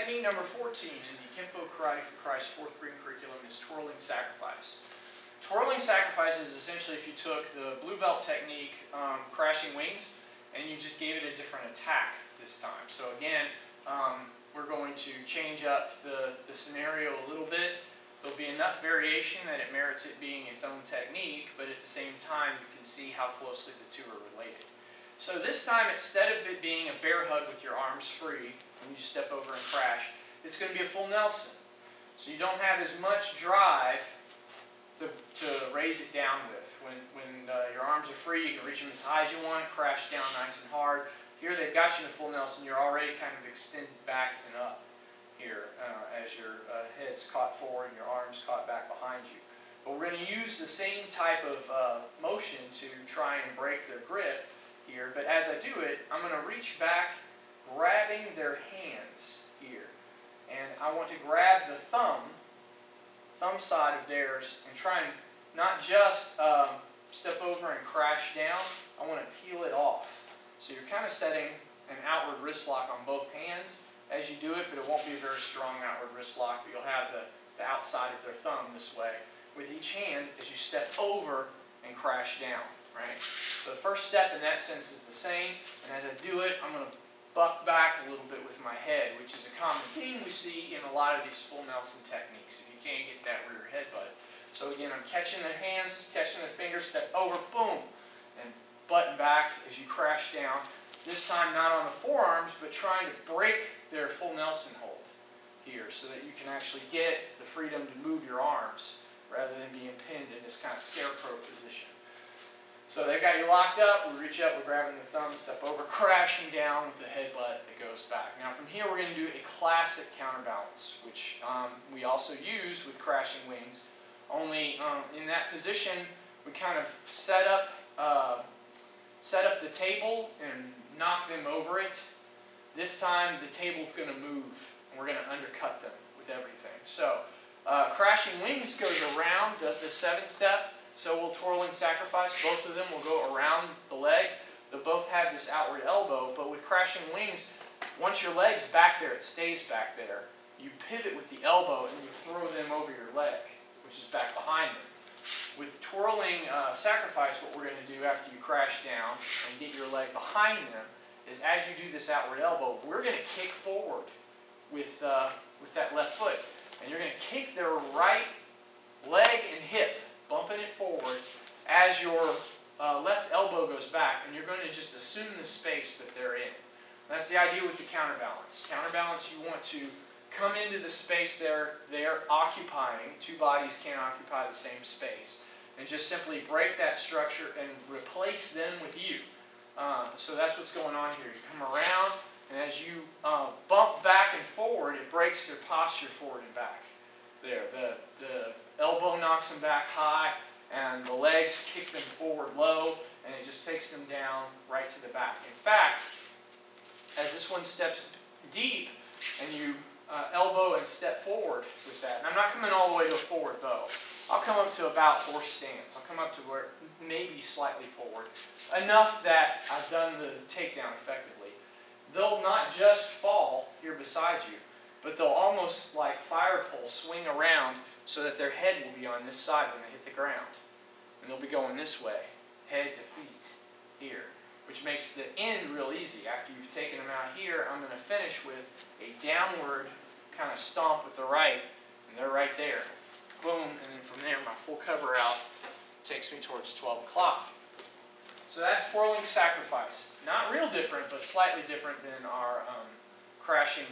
Technique number 14 in the Kenpo Karate for Christ 4th grade curriculum is Twirling Sacrifice. Twirling Sacrifice is essentially if you took the blue belt technique, crashing wings, and you just gave it a different attack this time. So again, we're going to change up the scenario a little bit. There'll be enough variation that it merits it being its own technique, but at the same time you can see how closely the two are related. So this time, instead of it being a bear hug with your arms free, when you step over and crash, it's going to be a full Nelson. So you don't have as much drive to raise it down with. When your arms are free, you can reach them as high as you want, crash down nice and hard. Here they've got you in a full Nelson, you're already kind of extended back and up here as your head's caught forward and your arms caught back behind you. But we're going to use the same type of motion to try and break their grip here, but as I do it, I'm going to reach back, grabbing their hands here. And I want to grab the thumb side of theirs and try and not just step over and crash down, I want to peel it off. So you're kind of setting an outward wrist lock on both hands as you do it, but it won't be a very strong outward wrist lock, but you'll have the outside of their thumb this way with each hand as you step over and crash down. Right? So the first step in that sense is the same, and as I do it, I'm going to buck back a little bit with my head, which is a common theme we see in a lot of these full Nelson techniques, if you can't get that rear headbutt. So again, I'm catching their hands, catching their fingers, step over, boom, and button back as you crash down. This time not on the forearms, but trying to break their full Nelson hold here so that you can actually get the freedom to move your arms rather than being pinned in this kind of scarecrow position. So they've got you locked up, we reach up, we're grabbing the thumb, step over, crashing down with the headbutt that goes back. Now from here we're going to do a classic counterbalance, which we also use with crashing wings. Only in that position we kind of set up the table and knock them over it. This time the table's going to move and we're going to undercut them with everything. So crashing wings goes around, does the 7-step. So will Twirling Sacrifice. Both of them will go around the leg. They'll both have this outward elbow, but with crashing wings, once your leg's back there, it stays back there. You pivot with the elbow and you throw them over your leg, which is back behind them. With Twirling Sacrifice, what we're going to do after you crash down and get your leg behind them is as you do this outward elbow, we're going to kick forward with that left foot. And you're going to kick their right leg and hip, bumping it forward as your left elbow goes back, and you're going to just assume the space that they're in. That's the idea with the counterbalance. Counterbalance, you want to come into the space they're occupying. Two bodies can't occupy the same space. And just simply break that structure and replace them with you. So that's what's going on here. You come around, and as you bump back and forward, it breaks their posture forward and back. There, the elbow knocks them back high, and the legs kick them forward low, and it just takes them down right to the back. In fact, as this one steps deep, and you elbow and step forward with that, and I'm not coming all the way to a forward bow. I'll come up to about horse stance. I'll come up to where maybe slightly forward, enough that I've done the takedown effectively. They'll not just fall here beside you, but they'll almost like fire pole swing around so that their head will be on this side when they hit the ground. And they'll be going this way, head to feet, here. Which makes the end real easy. After you've taken them out here, I'm going to finish with a downward kind of stomp with the right, and they're right there. Boom, and then from there my full cover out takes me towards 12 o'clock. So that's Twirling Sacrifice. Not real different, but slightly different than our crashing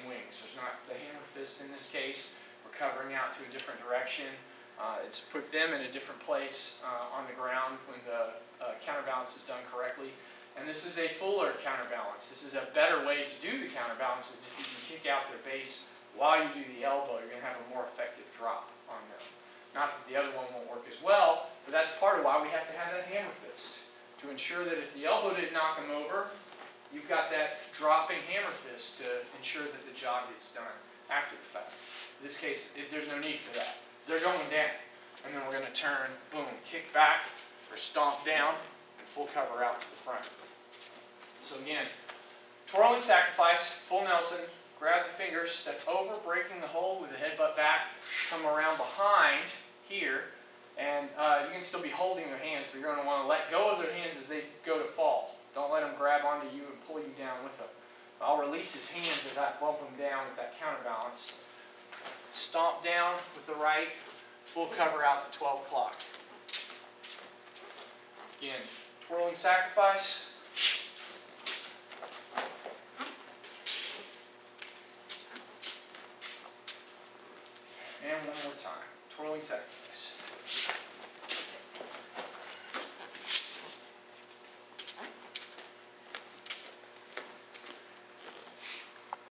wings. There's not the hammer fist in this case. We're covering out to a different direction. It's put them in a different place on the ground when the counterbalance is done correctly. And this is a fuller counterbalance. This is a better way to do the counterbalance. Is if you can kick out their base while you do the elbow, you're going to have a more effective drop on them. Not that the other one won't work as well, but that's part of why we have to have that hammer fist. To ensure that if the elbow didn't knock them over, you've got that dropping hammer fist to ensure that the job gets done after the fact. In this case, there's no need for that. They're going down. And then we're going to turn, boom, kick back, or stomp down, and full cover out to the front. So again, Twirling Sacrifice, full Nelson, grab the fingers, step over, breaking the hold with the headbutt back, come around behind here, and you can still be holding their hands, but you're going to want to let go of their hands as they go to fall. Don't let them grab onto you and pull you down with them. I'll release his hands as I bump him down with that counterbalance. Stomp down with the right, full cover out to 12 o'clock. Again, twirling sacrifice. And one more time, twirling sacrifice.